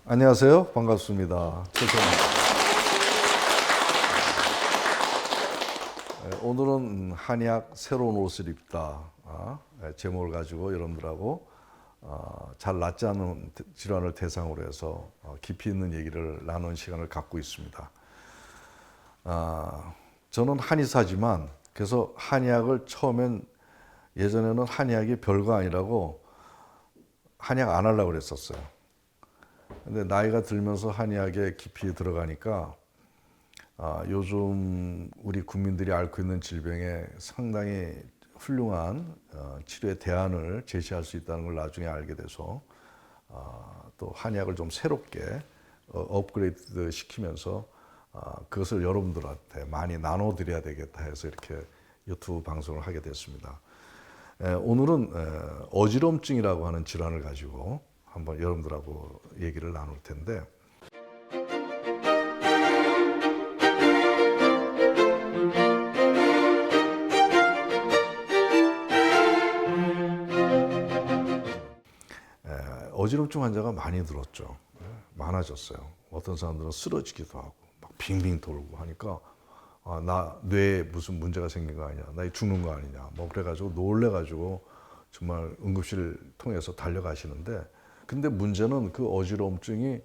안녕하세요. 반갑습니다. 최성입니다. 오늘은 한약 새로운 옷을 입다 제목을 가지고 여러분들하고 잘 낫지 않은 질환을 대상으로 해서 깊이 있는 얘기를 나누는 시간을 갖고 있습니다. 저는 한의사지만 그래서 한의학을 처음엔 예전에는 한의학이 별거 아니라고 한의학 안 하려고 그랬었어요. 근데 나이가 들면서 한의학에 깊이 들어가니까 요즘 우리 국민들이 앓고 있는 질병에 상당히 훌륭한 치료의 대안을 제시할 수 있다는 걸 나중에 알게 돼서 또 한의학을 좀 새롭게 업그레이드 시키면서 그것을 여러분들한테 많이 나눠드려야 되겠다 해서 이렇게 유튜브 방송을 하게 됐습니다. 오늘은 어지럼증이라고 하는 질환을 가지고 한번 여러분들하고 얘기를 나눌 텐데, 어지럼증 환자가 많이 늘었죠. 많아졌어요. 어떤 사람들은 쓰러지기도 하고 막 빙빙 돌고 하니까 나 뇌에 무슨 문제가 생긴 거 아니냐, 나 죽는 거 아니냐, 뭐 그래가지고 놀래가지고 정말 응급실 통해서 달려가시는데, 근데 문제는 그 어지럼증이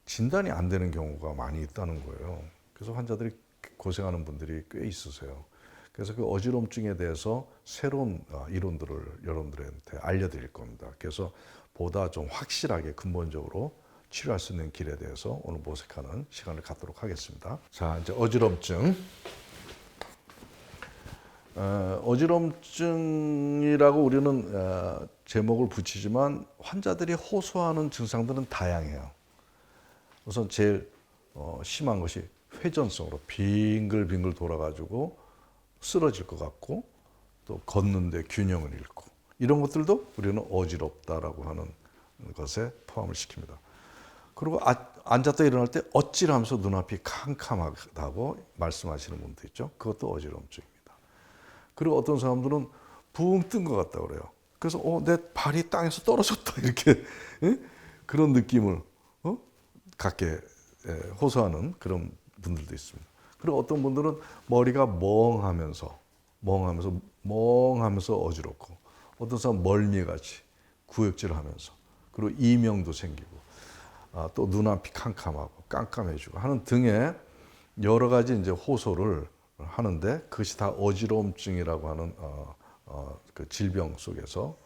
진단이 안 되는 경우가 많이 있다는 거예요. 그래서 환자들이 고생하는 분들이 꽤 있으세요. 그래서 그 어지럼증에 대해서 새로운 이론들을 여러분들한테 알려드릴 겁니다. 그래서 보다 좀 확실하게 근본적으로 치료할 수 있는 길에 대해서 오늘 모색하는 시간을 갖도록 하겠습니다. 자, 이제 어지럼증. 어지럼증이라고 우리는 제목을 붙이지만 환자들이 호소하는 증상들은 다양해요. 우선 제일 심한 것이 회전성으로 빙글빙글 돌아가지고 쓰러질 것 같고, 또 걷는데 균형을 잃고, 이런 것들도 우리는 어지럽다라고 하는 것에 포함을 시킵니다. 그리고 앉았다 일어날 때 어찌하면서 눈앞이 캄캄하다고 말씀하시는 분도 있죠. 그것도 어지럼증입니다. 그리고 어떤 사람들은 붕 뜬 것 같다 그래요. 그래서 내 발이 땅에서 떨어졌다 이렇게 그런 느낌을 갖게 호소하는 그런 분들도 있습니다. 그리고 어떤 분들은 머리가 멍하면서 어지럽고, 어떤 사람은 멀미같이 구역질하면서, 그리고 이명도 생기고, 또 눈앞이 캄캄하고 깜깜해지고 하는 등의 여러 가지 이제 호소를 하는데, 그것이 다 어지럼증이라고 하는 그 질병 속에서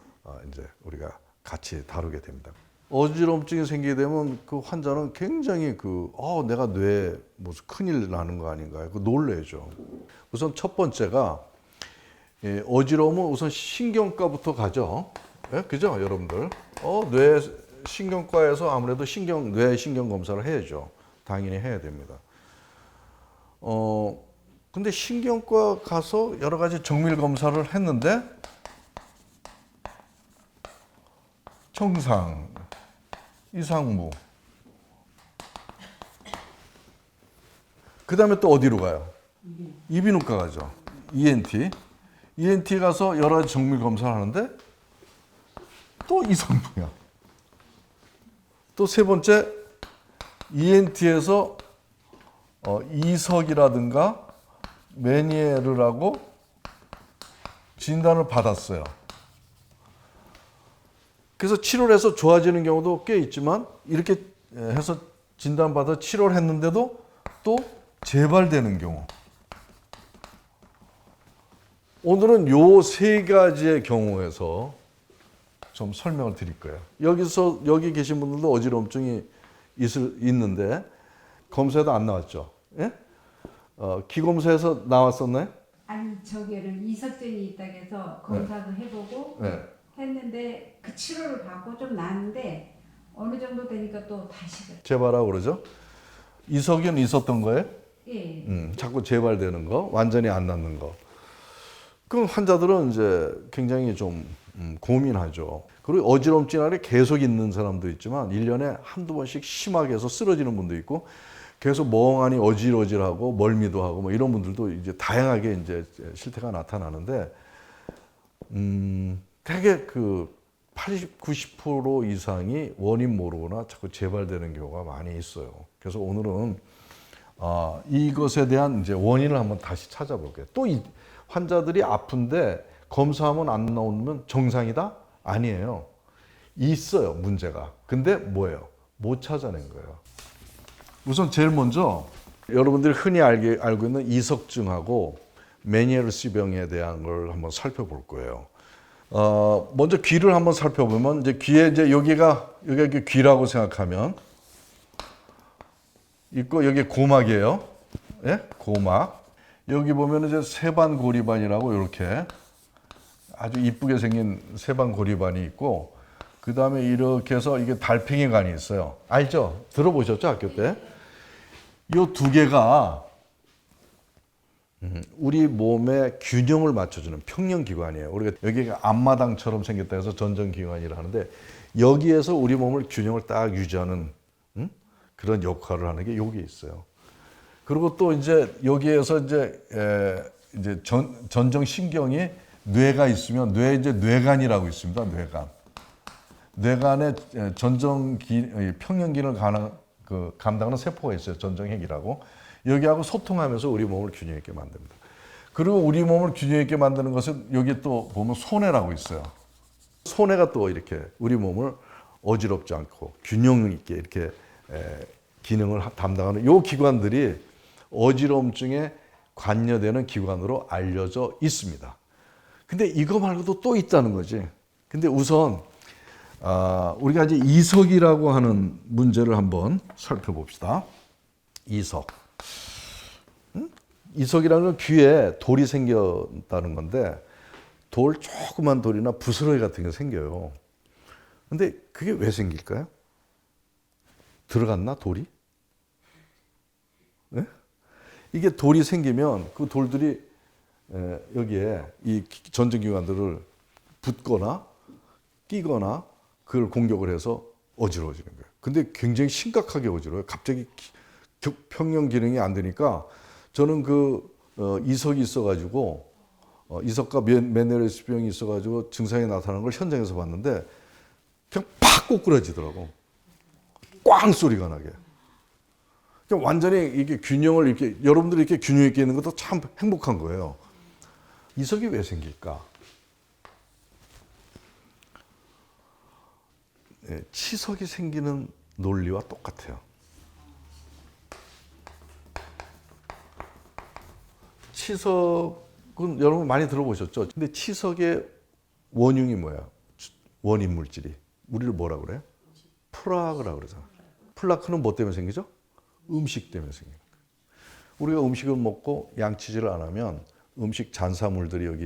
이제 우리가 같이 다루게 됩니다. 어지럼증이 생기게 되면 그 환자는 굉장히 내가 뇌에 무슨 큰일 나는 거 아닌가 그 놀래죠. 우선 첫 번째가 어지러움은 우선 신경과부터 가죠. 네? 그죠, 여러분들? 뇌 신경과에서 아무래도 뇌 신경 검사를 해야죠. 당연히 해야 됩니다. 근데 신경과 가서 여러 가지 정밀 검사를 했는데 정상, 이상무. 그 다음에 또 어디로 가요? 이비인후과 가죠. ENT. ENT 가서 여러 가지 정밀 검사를 하는데 또 이상무야. 또 세 번째, ENT에서 이석이라든가 메니에르라고 진단을 받았어요. 그래서 치료를 해서 좋아지는 경우도 꽤 있지만, 이렇게 해서 진단받아 치료를 했는데도 또 재발되는 경우. 오늘은 요 세 가지의 경우에서 좀 설명을 드릴 거예요. 여기 계신 분들도 어지럼증이 있는데 검사에도 안 나왔죠? 예? 기검사에서 나왔었나요? 아니, 저기를 이석증이 있다고 해서 검사도 해보고 했는데 그 치료를 받고 좀 나았는데 어느 정도 되니까 또 다시 재발하고 그러죠? 이석은 있었던 거예요? 예. 자꾸 재발되는 거, 완전히 안 낫는 거. 그럼 환자들은 이제 굉장히 좀 고민하죠. 그리고 어지럼증이 계속 있는 사람도 있지만 1년에 한두 번씩 심하게 해서 쓰러지는 분도 있고, 계속 멍하니 어질어질하고 멀미도 하고 뭐 이런 분들도 이제 다양하게 이제 실태가 나타나는데, 되게 80, 90% 이상이 원인 모르거나 자꾸 재발되는 경우가 많이 있어요. 그래서 오늘은 이것에 대한 이제 원인을 한번 다시 찾아볼게요. 또 이 환자들이 아픈데 검사하면 안 나오면 정상이다? 아니에요. 있어요, 문제가. 근데 뭐예요? 못 찾아낸 거예요. 우선 제일 먼저 여러분들이 흔히 알고 있는 이석증하고 메니에르스 병에 대한 걸 한번 살펴볼 거예요. 먼저 귀를 한번 살펴보면 이제 귀에 이제 여기가 귀라고 생각하면 있고 여기 고막이에요. 예? 고막. 여기 보면 이제 세반고리반이라고 이렇게 아주 이쁘게 생긴 세반고리반이 있고 그 다음에 이렇게 해서 이게 달팽이관이 있어요. 알죠? 들어보셨죠? 학교 때? 이 두 개가 우리 몸의 균형을 맞춰주는 평형기관이에요. 우리가 여기가 앞마당처럼 생겼다 해서 전정기관이라 하는데 여기에서 우리 몸을 균형을 딱 유지하는 그런 역할을 하는 게 여기 있어요. 그리고 또 이제 여기에서 이제 전정신경이 뇌가 있으면 이제 뇌관이라고 있습니다. 뇌관. 뇌관에 평형 기능을 감당하는 세포가 있어요. 전정핵이라고. 여기하고 소통하면서 우리 몸을 균형 있게 만듭니다. 그리고 우리 몸을 균형 있게 만드는 것은 여기 또 보면 소뇌라고 있어요. 소뇌가 또 이렇게 우리 몸을 어지럽지 않고 균형 있게 이렇게 기능을 담당하는 이 기관들이 어지러움증에 관여되는 기관으로 알려져 있습니다. 근데 이거 말고도 또 있다는 거지. 근데 우선 우리가 이제 이석이라고 하는 문제를 한번 살펴봅시다. 이석. 이석이라는 건 귀에 돌이 생겼다는 건데 조그만 돌이나 부스러기 같은 게 생겨요. 근데 그게 왜 생길까요? 들어갔나 돌이? 네? 이게 돌이 생기면 그 돌들이 여기에 이 전정기관들을 붙거나 끼거나 그걸 공격을 해서 어지러워지는 거예요. 근데 굉장히 심각하게 어지러워요. 갑자기 평형 기능이 안 되니까 저는 이석이 있어가지고 이석과 메니에르스 병이 있어가지고 증상이 나타나는 걸 현장에서 봤는데 그냥 팍 꼬꾸라지더라고. 꽝 소리가 나게. 그냥 완전히 이게 균형을 이렇게 여러분들이 이렇게 균형 있게 있는 것도 참 행복한 거예요. 이석이 왜 생길까? 치석이 생기는 논리와 똑같아요. 치석은 여러분 많이 들어보셨죠? 근데 치석의 원흉이 뭐야? 원인 물질이. 우리를 뭐라 그래요? 플라크라고 그러잖아. 플라크는 뭐 때문에 생기죠? 음식 때문에 생기는 거예요. 우리가 음식을 먹고 양치질을 안 하면 음식 잔사물들이 여기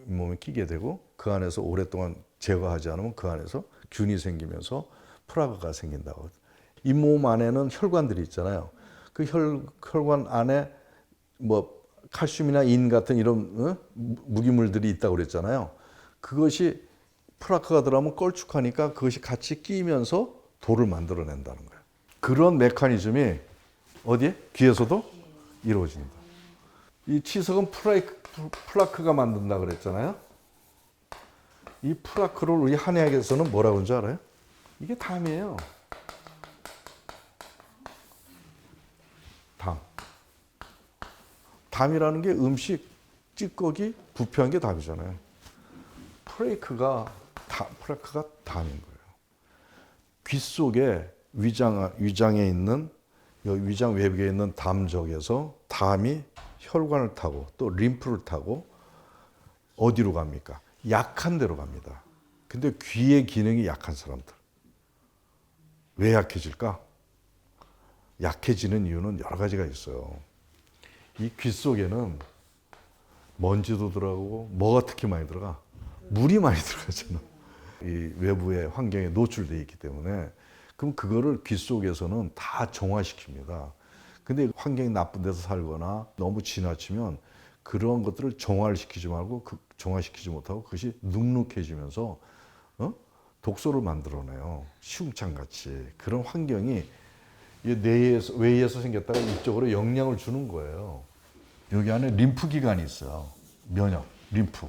잇몸에 끼게 되고 그 안에서 오랫동안 제거하지 않으면 그 안에서 균이 생기면서 플라크가 생긴다고. 잇몸 안에는 혈관들이 있잖아요. 그 혈관 안에 뭐 칼슘이나 인 같은 이런 무기물들이 있다고 그랬잖아요. 그것이 플라크가 들어가면 걸쭉하니까 그것이 같이 끼면서 돌을 만들어낸다는 거예요. 그런 메커니즘이 어디에? 귀에서도 이루어진다. 이 치석은 플라크가 만든다 그랬잖아요. 이 플라크를 우리 한의학에서는 뭐라고 하는 줄 알아요? 이게 담이에요. 담. 담이라는 게 음식, 찌꺼기, 부패한 게 담이잖아요. 플라크가 담인 거예요. 귀 속에 위장에 있는 위장 외벽에 있는 담적에서 담이 혈관을 타고 또 림프를 타고 어디로 갑니까? 약한 데로 갑니다. 근데 귀의 기능이 약한 사람들. 왜 약해질까? 약해지는 이유는 여러 가지가 있어요. 이 귀 속에는 먼지도 들어가고 뭐가 특히 많이 들어가? 물이 많이 들어가잖아. 이 외부의 환경에 노출되어 있기 때문에 그럼 그거를 귀 속에서는 다 정화시킵니다. 근데 환경이 나쁜 데서 살거나 너무 지나치면 그런 것들을 정화시키지 말고 정화시키지 못하고 그것이 눅눅해지면서 독소를 만들어내요. 시궁창같이. 그런 환경이 외에서 생겼다가 이쪽으로 영향을 주는 거예요. 여기 안에 림프 기관이 있어요. 면역, 림프.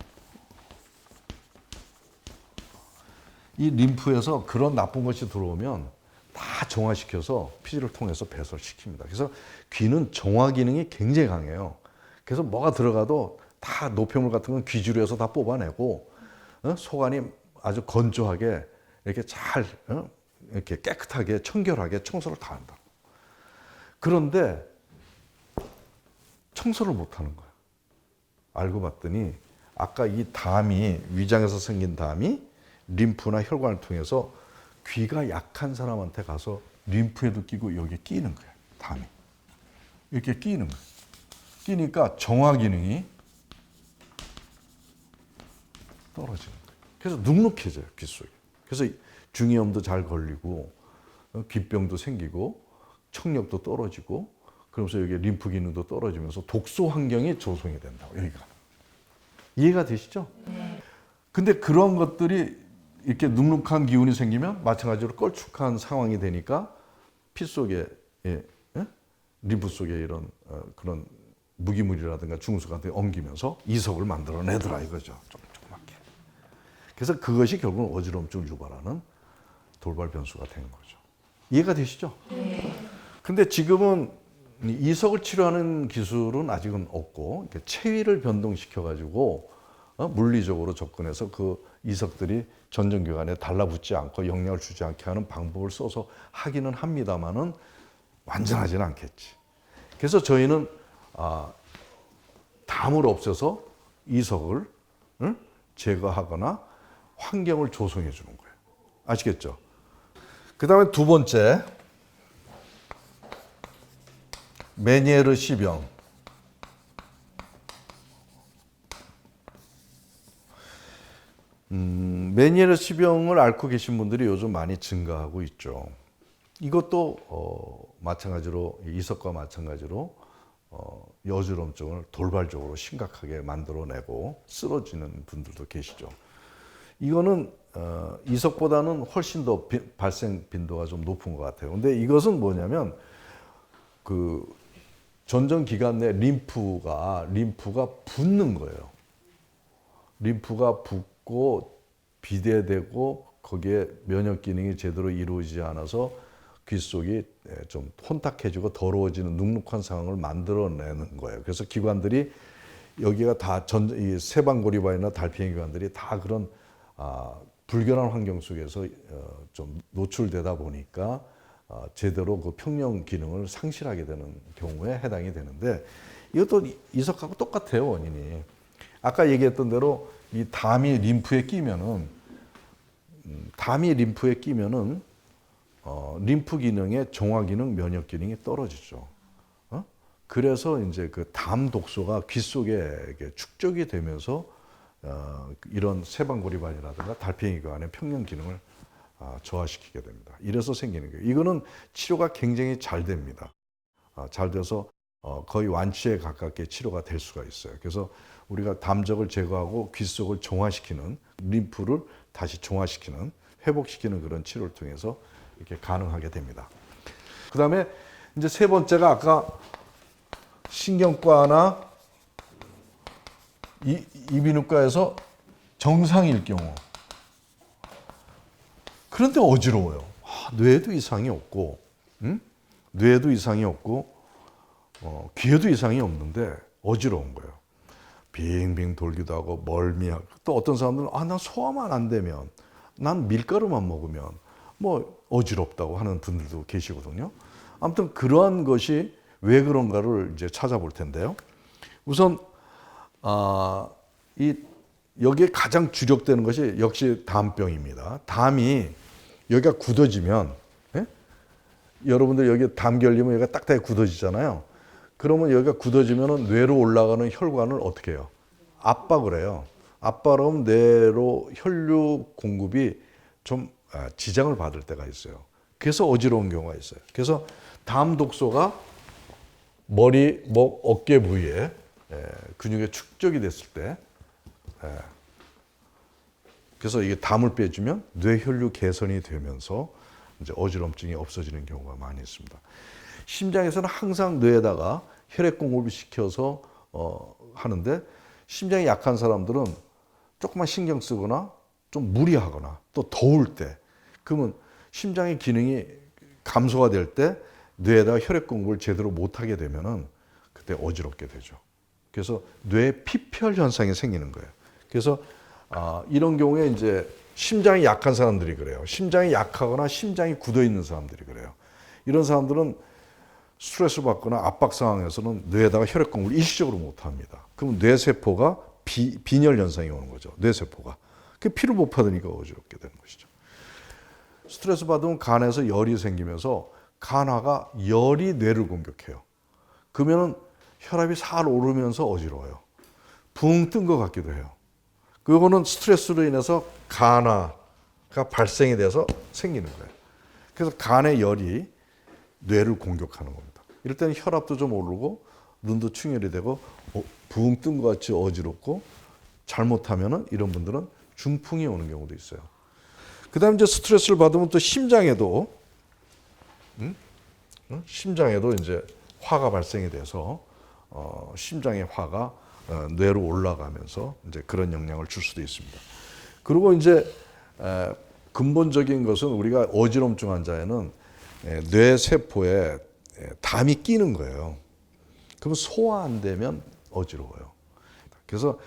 이 림프에서 그런 나쁜 것이 들어오면 다 정화시켜서 피지를 통해서 배설시킵니다. 그래서 귀는 정화 기능이 굉장히 강해요. 그래서 뭐가 들어가도 다 노폐물 같은 건 귀주류에서 다 뽑아내고 속안이 아주 건조하게 이렇게 잘 이렇게 깨끗하게 청결하게 청소를 다 한다. 그런데 청소를 못 하는 거예요. 알고 봤더니 아까 이 담이 위장에서 생긴 담이 림프나 혈관을 통해서 귀가 약한 사람한테 가서 림프에도 끼고 여기에 끼는 거예요. 담이. 이렇게 끼는 거예요. 끼니까 정화 기능이 떨어지는 거예요. 그래서 눅눅해져요, 귀 속이. 그래서 중이염도 잘 걸리고 귀병도 생기고 청력도 떨어지고 그러면서 여기 림프 기능도 떨어지면서 독소 환경이 조성이 된다고 여기가. 이해가 되시죠? 네. 근데 그런 것들이 이렇게 눅눅한 기운이 생기면 마찬가지로 걸쭉한 상황이 되니까 피 속에 림프 속에 이런 그런 무기물이라든가 중수 같은 게 엉기면서 이석을 만들어내더라 이거죠. 조그맣게. 그래서 그것이 결국은 어지럼증을 유발하는 돌발 변수가 되는 거죠. 이해가 되시죠? 네. 근데 지금은 이석을 치료하는 기술은 아직은 없고 체위를 변동시켜 가지고 물리적으로 접근해서 그 이석들이 전정기관에 달라붙지 않고 영향을 주지 않게 하는 방법을 써서 하기는 합니다만은 완전하지는 않겠지. 그래서 저희는 담을 없애서 이석을 제거하거나 환경을 조성해 주는 거예요. 아시겠죠? 그 다음에 두 번째, 메니에르 C병. 메니에르 C병을 앓고 계신 분들이 요즘 많이 증가하고 있죠. 이것도 마찬가지로 이석과 마찬가지로 여주럼증을 돌발적으로 심각하게 만들어내고 쓰러지는 분들도 계시죠. 이거는 이석보다는 훨씬 더 발생 빈도가 좀 높은 것 같아요. 근데 이것은 뭐냐면 그 전정 기관 내 림프가 붓는 거예요. 림프가 붓고 비대되고 거기에 면역 기능이 제대로 이루어지지 않아서 귀 속이 좀 혼탁해지고 더러워지는 눅눅한 상황을 만들어내는 거예요. 그래서 기관들이 여기가 다 이 세방고리바이나 달팽이 기관들이 다 그런 불결한 환경 속에서 좀 노출되다 보니까 제대로 그 평형 기능을 상실하게 되는 경우에 해당이 되는데 이것도 이석하고 똑같아요, 원인이. 아까 얘기했던 대로 이 담이 림프에 끼면은 림프 기능의 정화 기능, 면역 기능이 떨어지죠. 그래서 이제 그 담 독소가 귀 속에 축적이 되면서 이런 세방고리반이라든가 달팽이 기관의 평형 기능을 저하시키게 됩니다. 이래서 생기는 거예요. 이거는 치료가 굉장히 잘 됩니다. 잘 돼서 거의 완치에 가깝게 치료가 될 수가 있어요. 그래서 우리가 담적을 제거하고 귀 속을 정화시키는 림프를 다시 정화시키는 회복시키는 그런 치료를 통해서 이렇게 가능하게 됩니다. 그 다음에 이제 세 번째가 아까 신경과나 이비인후과에서 정상일 경우. 그런데 어지러워요. 뇌에도 이상이 없고, 뇌에도 이상이 없고, 귀에도 이상이 없는데 어지러운 거예요. 빙빙 돌기도 하고 멀미하고 또 어떤 사람들은 난 소화만 안 되면 난 밀가루만 먹으면 뭐 어지럽다고 하는 분들도 계시거든요. 아무튼 그러한 것이 왜 그런가를 이제 찾아볼 텐데요. 우선 여기에 가장 주력되는 것이 역시 담병입니다. 담이 여기가 굳어지면 여러분들 여기 담 결리면 여기가 딱딱하게 굳어지잖아요. 그러면 여기가 굳어지면 뇌로 올라가는 혈관을 어떻게 해요? 압박을 해요. 압박을 하면 뇌로 혈류 공급이 좀 지장을 받을 때가 있어요. 그래서 어지러운 경우가 있어요. 그래서 담 독소가 머리, 목, 어깨 부위에 근육에 축적이 됐을 때 그래서 이게 담을 빼주면 뇌혈류 개선이 되면서 이제 어지럼증이 없어지는 경우가 많이 있습니다. 심장에서는 항상 뇌에다가 혈액 공급을 시켜서 하는데 심장이 약한 사람들은 조금만 신경 쓰거나 좀 무리하거나 또 더울 때, 그러면 심장의 기능이 감소가 될 때 뇌에다가 혈액 공급을 제대로 못하게 되면은 그때 어지럽게 되죠. 그래서 뇌 피폐혈 현상이 생기는 거예요. 그래서 이런 경우에 이제 심장이 약한 사람들이 그래요. 심장이 약하거나 심장이 굳어 있는 사람들이 그래요. 이런 사람들은 스트레스 받거나 압박 상황에서는 뇌에다가 혈액 공급을 일시적으로 못 합니다. 그럼 뇌세포가 빈혈 현상이 오는 거죠. 뇌세포가. 그 피를 못 받으니까 어지럽게 되는 것이죠. 스트레스 받으면 간에서 열이 생기면서 간화가 열이 뇌를 공격해요. 그러면은 혈압이 살 오르면서 어지러워요. 붕 뜬 것 같기도 해요. 그거는 스트레스로 인해서 간화가 발생이 돼서 생기는 거예요. 그래서 간의 열이 뇌를 공격하는 겁니다. 이럴 때는 혈압도 좀 오르고 눈도 충혈이 되고 붕 뜬 것 같이 어지럽고 잘못하면은 이런 분들은 중풍이 오는 경우도 있어요. 그다음에 이제 스트레스를 받으면 또 심장에도 이제 화가 발생이 돼서 심장의 화가 뇌로 올라가면서 이제 그런 영향을 줄 수도 있습니다. 그리고 이제 근본적인 것은 우리가 어지럼증 환자에는 뇌 세포에 담이 끼는 거예요. 그럼 소화 안 되면 어지러워요. 그래서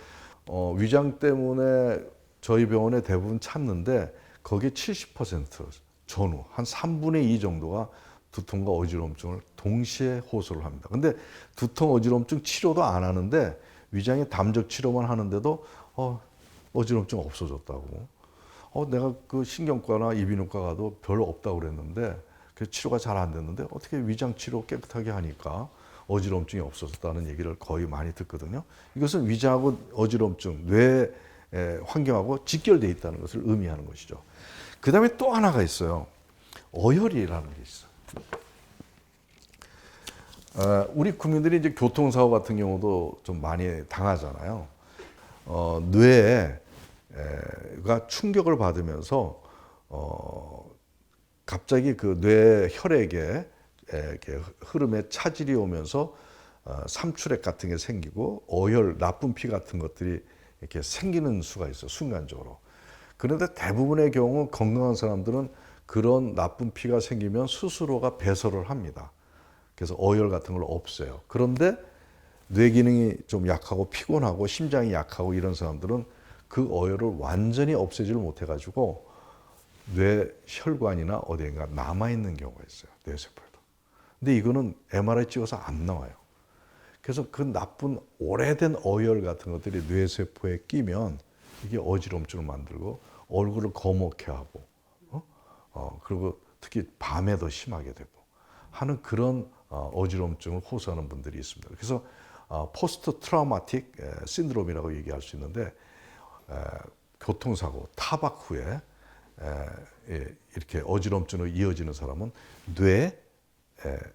위장 때문에 저희 병원에 대부분 찾는데 거기에 70% 전후 한 3분의 2 정도가 두통과 어지럼증을 동시에 호소를 합니다. 근데 두통 어지럼증 치료도 안 하는데 위장의 담적 치료만 하는데도 어지럼증 없어졌다고. 내가 그 신경과나 이비인후과 가도 별로 없다고 그랬는데 그 치료가 잘 안 됐는데 어떻게 위장 치료 깨끗하게 하니까 어지럼증이 없어졌다는 얘기를 거의 많이 듣거든요. 이것은 위장하고 어지럼증, 뇌 환경하고 직결되어 있다는 것을 의미하는 것이죠. 그 다음에 또 하나가 있어요. 어혈이라는 게 있어요. 우리 국민들이 이제 교통사고 같은 경우도 좀 많이 당하잖아요. 뇌가 충격을 받으면서 갑자기 그 뇌 혈액에 이렇게 흐름에 차질이 오면서 삼출액 같은 게 생기고 어혈, 나쁜 피 같은 것들이 이렇게 생기는 수가 있어요. 순간적으로. 그런데 대부분의 경우 건강한 사람들은 그런 나쁜 피가 생기면 스스로가 배설을 합니다. 그래서 어혈 같은 걸 없애요. 그런데 뇌 기능이 좀 약하고 피곤하고 심장이 약하고 이런 사람들은 그 어혈을 완전히 없애지를 못해가지고 뇌 혈관이나 어디인가 남아있는 경우가 있어요. 뇌세포에도. 근데 이거는 MRI 찍어서 안 나와요. 그래서 그 나쁜 오래된 어혈 같은 것들이 뇌세포에 끼면 이게 어지럼증을 만들고 얼굴을 거먹게 하고 그리고 특히 밤에 더 심하게 되고 하는 그런 어지럼증을 호소하는 분들이 있습니다. 그래서 포스트 트라우마틱 신드롬이라고 얘기할 수 있는데 교통사고, 타박 후에 이렇게 어지럼증으로 이어지는 사람은 뇌에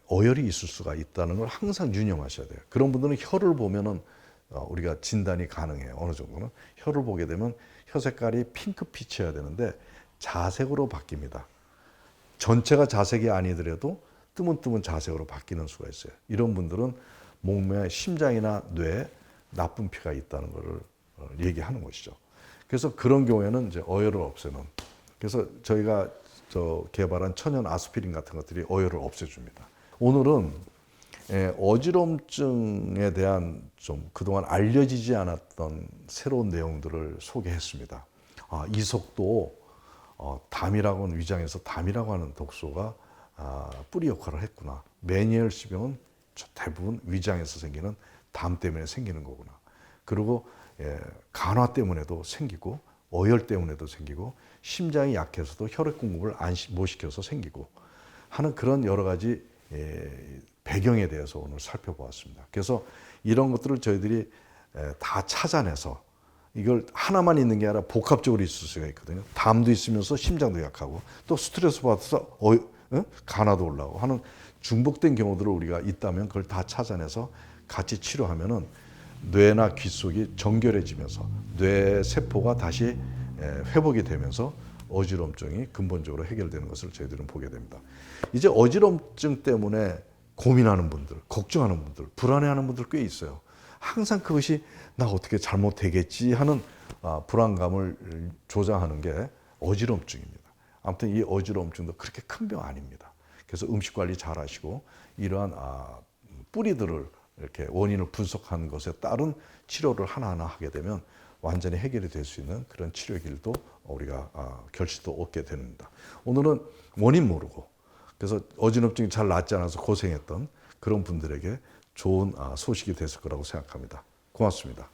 어혈이 있을 수가 있다는 걸 항상 유념하셔야 돼요. 그런 분들은 혀를 보면은 우리가 진단이 가능해요. 어느 정도는 혀를 보게 되면 혀 색깔이 핑크빛이어야 되는데 자색으로 바뀝니다. 전체가 자색이 아니더라도 뜨문뜨문 자색으로 바뀌는 수가 있어요. 이런 분들은 몸에 심장이나 뇌에 나쁜 피가 있다는 것을 얘기하는 것이죠. 그래서 그런 경우에는 이제 어혈을 없애는. 그래서 저희가 개발한 천연 아스피린 같은 것들이 어혈을 없애줍니다. 오늘은 어지럼증에 대한 좀 그동안 알려지지 않았던 새로운 내용들을 소개했습니다. 이석도 담이라고 하는 위장에서 담이라고 하는 독소가 뿌리 역할을 했구나. 메니엘시병은 대부분 위장에서 생기는 담 때문에 생기는 거구나. 그리고 간화 때문에도 생기고 어혈 때문에도 생기고 심장이 약해서도 혈액 공급을 못 시켜서 생기고 하는 그런 여러 가지 배경에 대해서 오늘 살펴보았습니다. 그래서 이런 것들을 저희들이 다 찾아내서 이걸 하나만 있는 게 아니라 복합적으로 있을 수가 있거든요. 담도 있으면서 심장도 약하고 또 스트레스 받아서 간화도 올라오고 하는 중복된 경우들을 우리가 있다면 그걸 다 찾아내서 같이 치료하면은 뇌나 귀 속이 정결해지면서 뇌 세포가 다시 회복이 되면서 어지럼증이 근본적으로 해결되는 것을 저희들은 보게 됩니다. 이제 어지럼증 때문에 고민하는 분들, 걱정하는 분들, 불안해하는 분들 꽤 있어요. 항상 그것이 나 어떻게 잘못되겠지 하는 불안감을 조장하는 게 어지럼증입니다. 아무튼 이 어지럼증도 그렇게 큰 병 아닙니다. 그래서 음식 관리 잘 하시고 이러한 뿌리들을 이렇게 원인을 분석하는 것에 따른 치료를 하나하나 하게 되면 완전히 해결이 될 수 있는 그런 치료 길도 우리가 결실도 얻게 됩니다. 오늘은 원인 모르고 그래서 어지럼증이 잘 낫지 않아서 고생했던 그런 분들에게 좋은 소식이 됐을 거라고 생각합니다. 고맙습니다.